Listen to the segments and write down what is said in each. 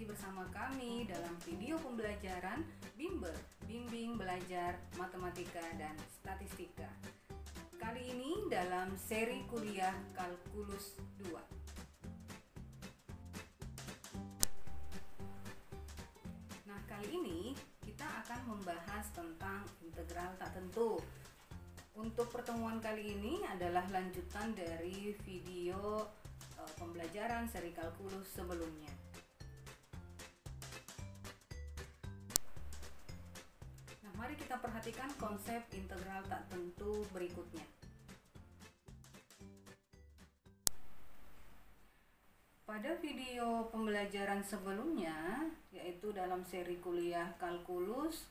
bersama kami dalam video pembelajaran Bimber, Bimbing Belajar Matematika dan Statistika. Kali ini dalam seri kuliah Kalkulus 2. Nah, kali ini kita akan membahas tentang integral tak tentu. Untuk pertemuan kali ini adalah lanjutan dari video pembelajaran seri kalkulus sebelumnya. Nah, mari kita perhatikan konsep integral tak tentu berikutnya. Pada video pembelajaran sebelumnya, yaitu dalam seri kuliah kalkulus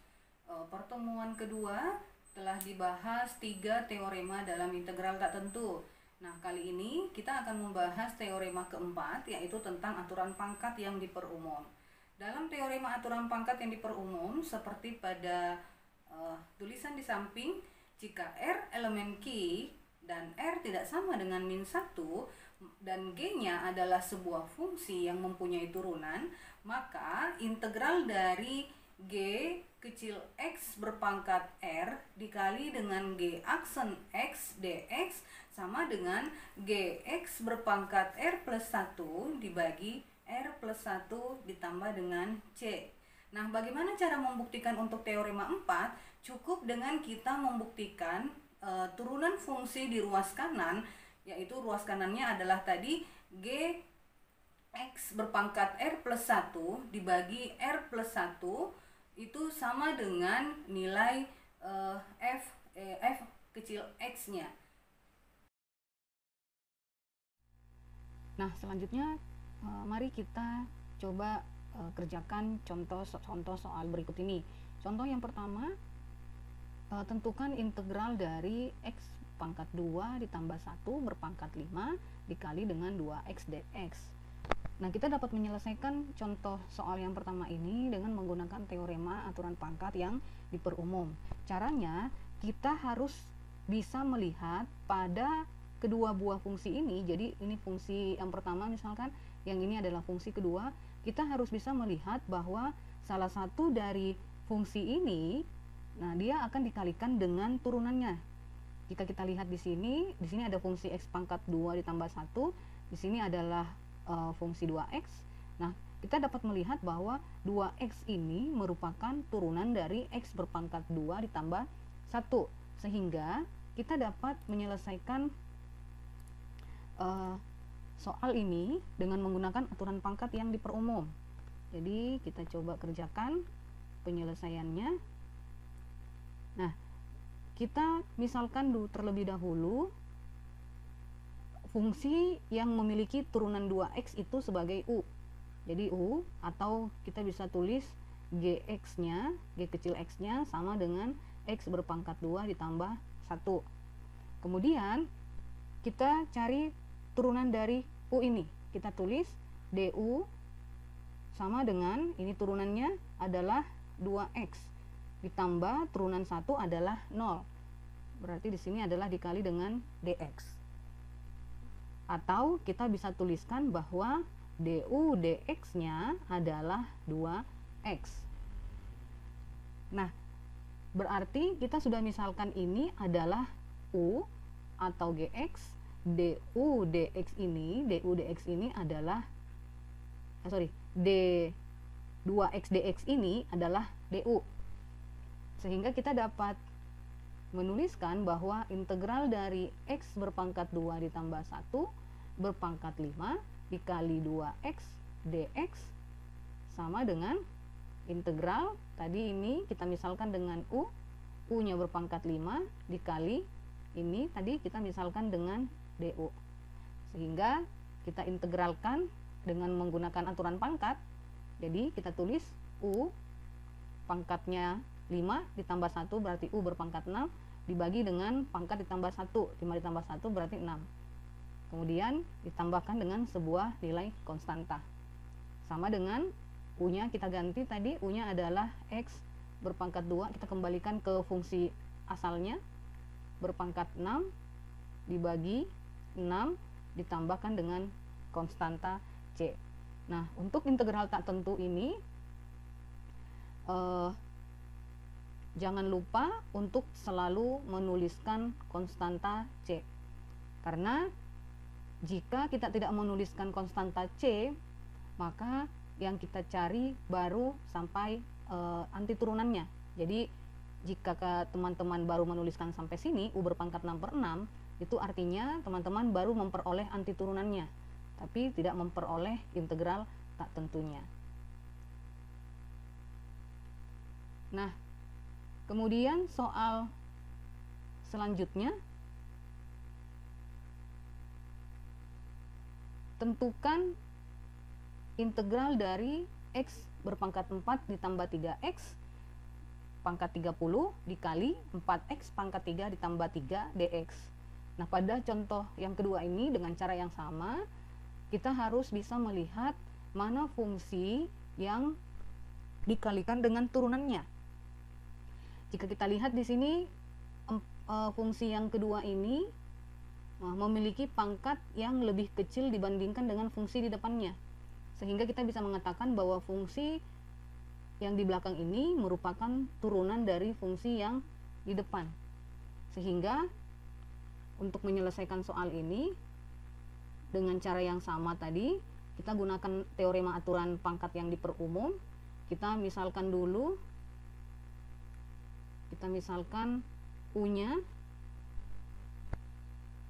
pertemuan kedua, telah dibahas 3 teorema dalam integral tak tentu. Nah, kali ini kita akan membahas teorema keempat, yaitu tentang aturan pangkat yang diperumum. Dalam teorema aturan pangkat yang diperumum, seperti pada tulisan di samping, jika R elemen Q dan R tidak sama dengan min 1 dan G-nya adalah sebuah fungsi yang mempunyai turunan, maka integral dari G kecil x berpangkat R dikali dengan G aksen x dx sama dengan Gx berpangkat R plus 1 dibagi R plus 1 ditambah dengan C. Nah, bagaimana cara membuktikan untuk teorema 4? Cukup dengan kita membuktikan turunan fungsi di ruas kanan, yaitu ruas kanannya adalah tadi G x berpangkat R plus 1 dibagi R plus 1 itu sama dengan nilai f kecil x-nya. Nah, selanjutnya mari kita coba kerjakan contoh soal berikut ini. Contoh yang pertama, tentukan integral dari x pangkat 2 ditambah 1 berpangkat 5 dikali dengan 2x dx. Nah, kita dapat menyelesaikan contoh soal yang pertama ini dengan menggunakan teorema aturan pangkat yang diperumum. Caranya, kita harus bisa melihat pada kedua buah fungsi ini. Jadi, ini fungsi yang pertama misalkan, yang ini adalah fungsi kedua. Kita harus bisa melihat bahwa salah satu dari fungsi ini, nah dia akan dikalikan dengan turunannya. Jika kita lihat di sini ada fungsi x pangkat 2 ditambah 1, di sini adalah fungsi 2x. Nah, kita dapat melihat bahwa 2x ini merupakan turunan dari x berpangkat 2 ditambah 1, sehingga kita dapat menyelesaikan soal ini dengan menggunakan aturan pangkat yang diperumum. Jadi, kita coba kerjakan penyelesaiannya. Nah, kita misalkan terlebih dahulu fungsi yang memiliki turunan 2x itu sebagai u. Jadi u, atau kita bisa tulis gx-nya, g kecil x-nya sama dengan x berpangkat 2 ditambah 1. Kemudian kita cari turunan dari u ini. Kita tulis du sama dengan, ini turunannya adalah 2x ditambah turunan 1 adalah 0. Berarti di sini adalah dikali dengan dx. Atau kita bisa tuliskan bahwa du dx-nya adalah 2x. Nah, berarti kita sudah misalkan ini adalah u atau gx, du dx ini adalah d2x dx ini adalah du. Sehingga kita dapat menuliskan bahwa integral dari x berpangkat 2 ditambah 1 berpangkat 5 dikali 2x dx sama dengan integral tadi ini kita misalkan dengan u nya berpangkat 5 dikali ini tadi kita misalkan dengan du. Sehingga kita integralkan dengan menggunakan aturan pangkat. Jadi kita tulis u pangkatnya 5 ditambah 1 berarti u berpangkat 6 dibagi dengan pangkat ditambah 1. 5 ditambah 1 berarti 6. Kemudian ditambahkan dengan sebuah nilai konstanta. Sama dengan u-nya kita ganti tadi, u-nya adalah x berpangkat 2, kita kembalikan ke fungsi asalnya berpangkat 6 dibagi 6 ditambahkan dengan konstanta C. Nah, untuk integral tak tentu ini jangan lupa untuk selalu menuliskan konstanta C, karena jika kita tidak menuliskan konstanta C, maka yang kita cari baru sampai anti turunannya. Jadi jika teman-teman baru menuliskan sampai sini U berpangkat 6/6, itu artinya teman-teman baru memperoleh anti turunannya, tapi tidak memperoleh integral tak tentunya. Nah, kemudian soal selanjutnya, tentukan integral dari X berpangkat 4 ditambah 3X pangkat 30 dikali 4X pangkat 3 ditambah 3 dx. Nah, pada contoh yang kedua ini dengan cara yang sama, kita harus bisa melihat mana fungsi yang dikalikan dengan turunannya. Jika kita lihat di sini, fungsi yang kedua ini memiliki pangkat yang lebih kecil dibandingkan dengan fungsi di depannya, sehingga kita bisa mengatakan bahwa fungsi yang di belakang ini merupakan turunan dari fungsi yang di depan. Sehingga untuk menyelesaikan soal ini dengan cara yang sama tadi, kita gunakan teorema aturan pangkat yang diperumum. Kita misalkan dulu, kita misalkan U-nya,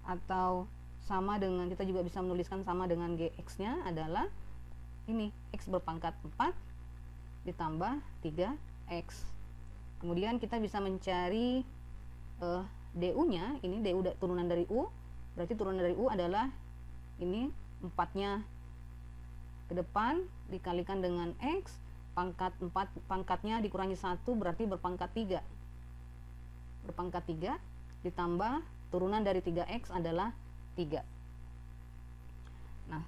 atau sama dengan, kita juga bisa menuliskan sama dengan GX-nya adalah ini, X berpangkat 4 ditambah 3X. Kemudian kita bisa mencari DU-nya, ini DU turunan dari U, berarti turunan dari U adalah ini 4-nya ke depan dikalikan dengan X, pangkat 4, pangkatnya dikurangi 1 berarti berpangkat 3. Berpangkat 3 ditambah turunan dari 3X adalah 3. Nah,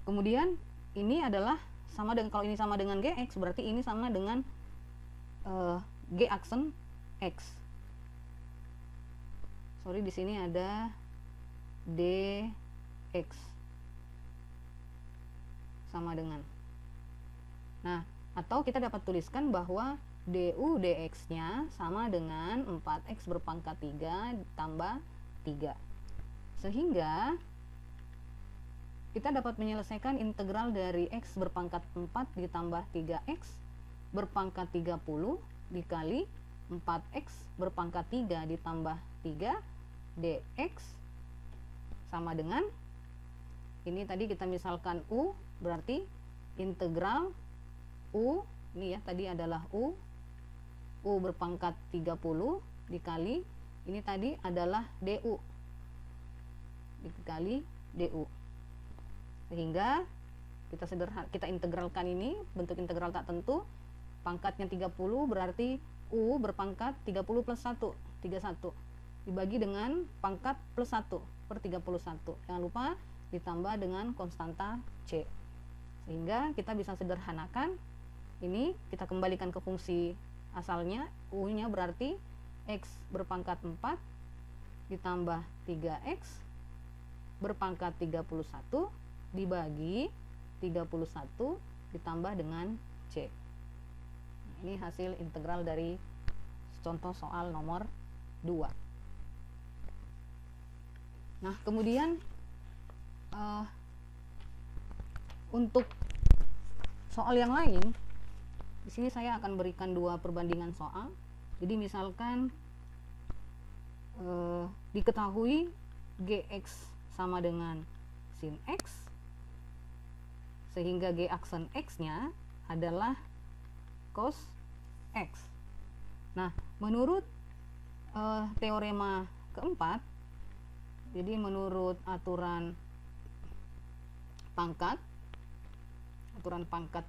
kemudian ini adalah sama dengan, kalau ini sama dengan GX berarti ini sama dengan G aksen X. Sorry, di sini ada DX sama dengan. Nah, atau kita dapat tuliskan bahwa DU DX-nya sama dengan 4X berpangkat 3 ditambah 3. Sehingga kita dapat menyelesaikan integral dari X berpangkat 4 ditambah 3X berpangkat 30 dikali 4X berpangkat 3 ditambah 3 dx sama dengan, ini tadi kita misalkan U, berarti integral U, ini ya tadi adalah U berpangkat 30 dikali, ini tadi adalah DU dikali DU. Sehingga kita integralkan ini, bentuk integral tak tentu, pangkatnya 30 berarti U berpangkat 30 plus 1, 31, dibagi dengan pangkat plus 1 per 31. Jangan lupa ditambah dengan konstanta C. Sehingga kita bisa sederhanakan, ini kita kembalikan ke fungsi asalnya, U-nya berarti X berpangkat 4 ditambah 3X berpangkat 31 dibagi 31 ditambah dengan C. Nah, ini hasil integral dari contoh soal nomor 2. Nah, kemudian untuk soal yang lain, di sini saya akan berikan 2 perbandingan soal. Jadi misalkan diketahui GX sama dengan sin X, sehingga G aksen X-nya adalah cos X. Nah, menurut teorema keempat, jadi menurut aturan pangkat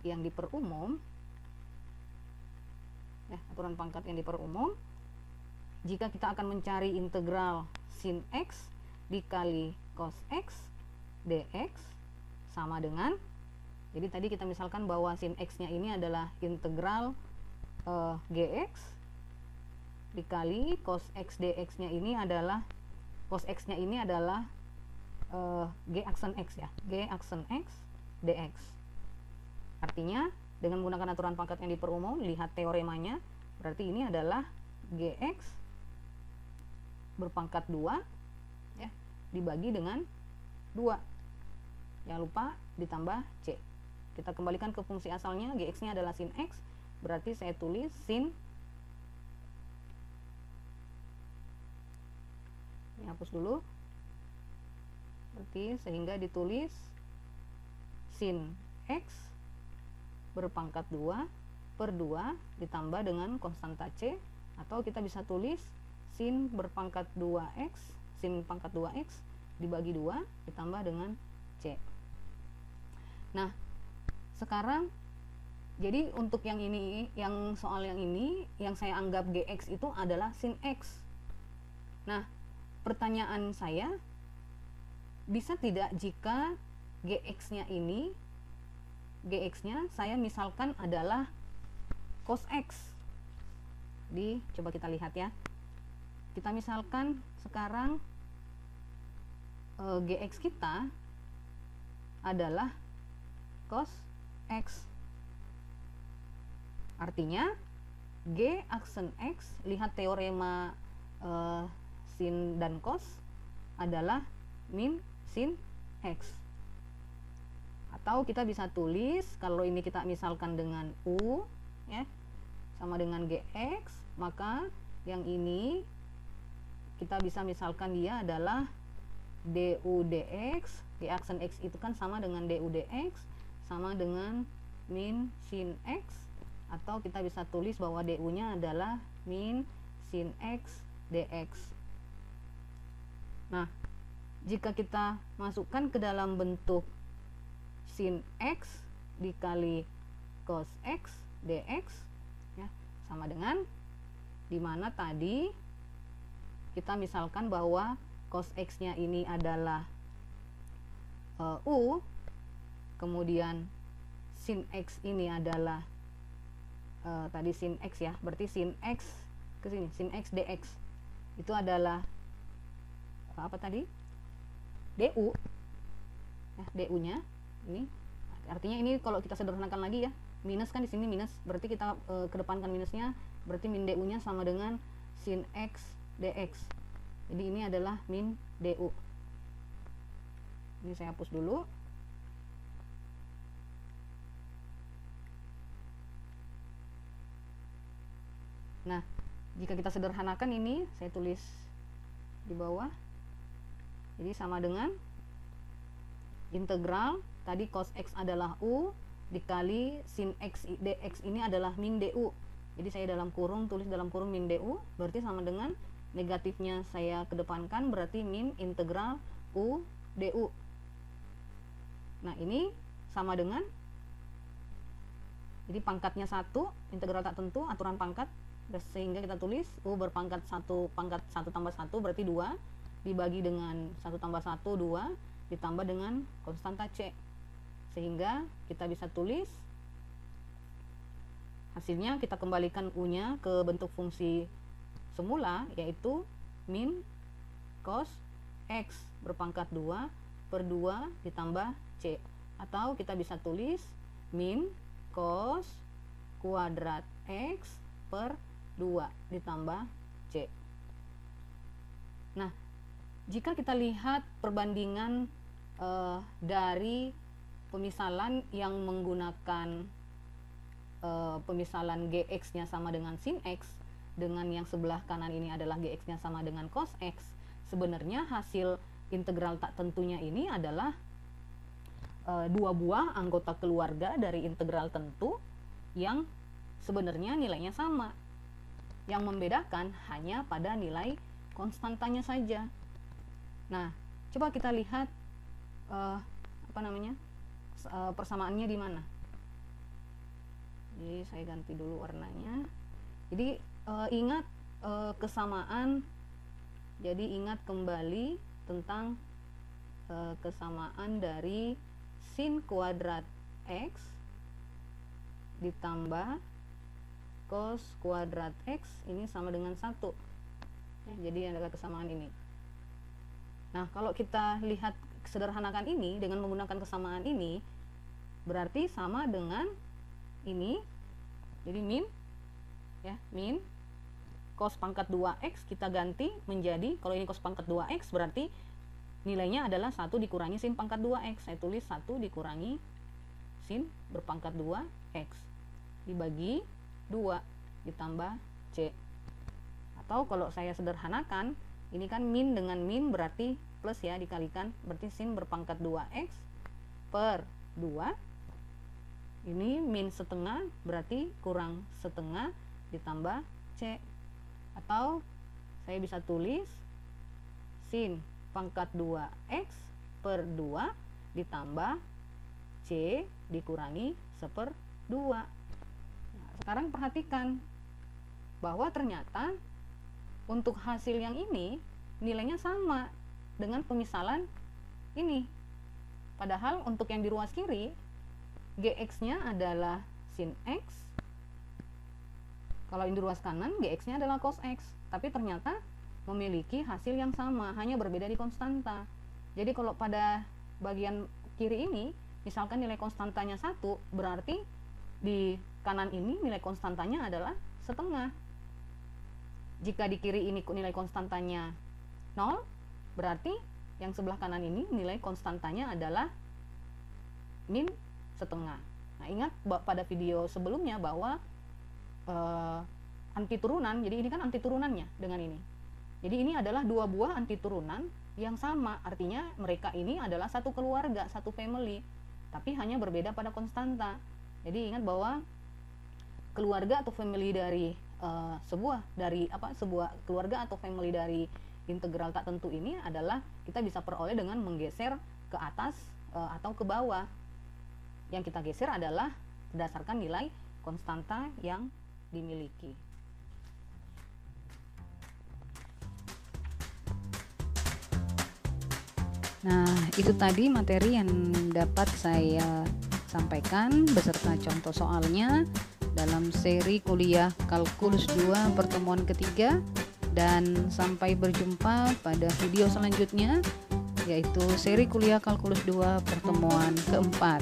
yang diperumum, aturan pangkat yang diperumum, jika kita akan mencari integral sin X dikali cos X dx sama dengan, jadi tadi kita misalkan bahwa sin X-nya ini adalah integral Gx dikali cos X dx-nya ini adalah, cos X-nya ini adalah G aksen X ya, G aksen X dx. Artinya dengan menggunakan aturan pangkat yang diperumum, lihat teoremanya, berarti ini adalah GX berpangkat 2 ya, dibagi dengan 2. Jangan lupa ditambah C. Kita kembalikan ke fungsi asalnya, GX-nya adalah sin X, berarti saya tulis sin, ini hapus dulu, berarti sehingga ditulis sin X berpangkat 2 per 2 ditambah dengan konstanta C, atau kita bisa tulis sin berpangkat 2X, sin pangkat 2X dibagi 2 ditambah dengan C. Nah, sekarang jadi untuk yang ini, yang soal yang ini, yang saya anggap GX itu adalah sin X. Nah, pertanyaan saya, bisa tidak jika GX-nya ini, GX-nya saya misalkan adalah cos X. Coba kita lihat ya. Kita misalkan sekarang GX kita adalah cos X. Artinya G aksen X, lihat teorema sin dan cos, adalah min sin X. Atau kita bisa tulis, kalau ini kita misalkan dengan U ya, sama dengan GX, maka yang ini kita bisa misalkan dia adalah du dx. G aksen X itu kan sama dengan du dx, sama dengan min sin X, atau kita bisa tulis bahwa du nya adalah min sin X dx. Nah, jika kita masukkan ke dalam bentuk sin X dikali cos X dx ya, sama dengan dimana tadi kita misalkan bahwa cos X nya ini adalah U, kemudian sin X ini adalah tadi sin X ya, berarti sin X ke sini, sin X dx itu adalah apa tadi? Du ya, du nya ini, artinya ini kalau kita sederhanakan lagi ya, minus kan di sini minus, berarti kita kedepankan minusnya, berarti min du nya sama dengan sin X dx. Jadi ini adalah min du. Ini saya hapus dulu. Nah, jika kita sederhanakan ini, saya tulis di bawah. Jadi sama dengan integral tadi cos X adalah U dikali sin X dx ini adalah min du. Jadi saya dalam kurung, tulis dalam kurung min du, berarti sama dengan negatifnya saya kedepankan, berarti min integral U du. Nah, ini sama dengan, jadi pangkatnya 1, integral tak tentu, aturan pangkat, sehingga kita tulis U berpangkat 1, pangkat 1 tambah 1 berarti 2, dibagi dengan 1 tambah 1, 2, ditambah dengan konstanta C, sehingga kita bisa tulis hasilnya, kita kembalikan U nya ke bentuk fungsi semula, yaitu min cos X berpangkat 2 per 2 ditambah C, atau kita bisa tulis min cos kuadrat X per 2 ditambah C. Nah, jika kita lihat perbandingan dari pemisalan yang menggunakan pemisalan GX nya sama dengan sin X, dengan yang sebelah kanan ini adalah GX nya sama dengan cos X, sebenarnya hasil integral tak tentunya ini adalah dua buah anggota keluarga dari integral tentu yang sebenarnya nilainya sama. Yang membedakan hanya pada nilai konstantanya saja. Nah, coba kita lihat persamaannya di mana. Jadi saya ganti dulu warnanya. Jadi ingat kesamaan. Jadi ingat kembali tentang kesamaan dari sin kuadrat X ditambah cos kuadrat X ini sama dengan 1 ya, jadi ada kesamaan ini. Nah, kalau kita lihat sederhanakan ini dengan menggunakan kesamaan ini, berarti sama dengan ini. Jadi min ya, min cos pangkat 2x kita ganti menjadi, kalau ini cos pangkat 2x berarti nilainya adalah 1 dikurangi sin pangkat 2x. Saya tulis 1 dikurangi sin berpangkat 2x dibagi 2 ditambah c. Atau kalau saya sederhanakan, ini kan min dengan min berarti plus ya, dikalikan berarti sin berpangkat 2x per 2. Ini min setengah berarti kurang setengah ditambah c. Atau saya bisa tulis sin pangkat 2x per 2 ditambah c dikurangi 1/2. Nah, sekarang perhatikan bahwa ternyata untuk hasil yang ini nilainya sama dengan pemisalan ini. Padahal untuk yang di ruas kiri gx-nya adalah sin x, kalau yang di ruas kanan gx-nya adalah cos x, tapi ternyata memiliki hasil yang sama, hanya berbeda di konstanta. Jadi kalau pada bagian kiri ini misalkan nilai konstantanya 1, berarti di kanan ini nilai konstantanya adalah setengah. Jika di kiri ini nilai konstantanya 0, berarti yang sebelah kanan ini nilai konstantanya adalah min setengah. Nah, ingat pada video sebelumnya bahwa anti turunan, jadi ini kan anti turunannya dengan ini. Jadi ini adalah dua buah anti turunan yang sama, artinya mereka ini adalah satu keluarga, satu family, tapi hanya berbeda pada konstanta. Jadi ingat bahwa keluarga atau family dari sebuah keluarga atau family dari integral tak tentu ini adalah kita bisa peroleh dengan menggeser ke atas atau ke bawah. Yang kita geser adalah berdasarkan nilai konstanta yang dimiliki. Nah, itu tadi materi yang dapat saya sampaikan beserta contoh soalnya dalam seri kuliah Kalkulus 2 pertemuan ketiga, dan sampai berjumpa pada video selanjutnya yaitu seri kuliah Kalkulus 2 pertemuan keempat.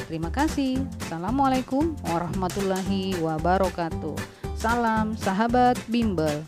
Terima kasih. Assalamualaikum warahmatullahi wabarakatuh. Salam sahabat bimbel.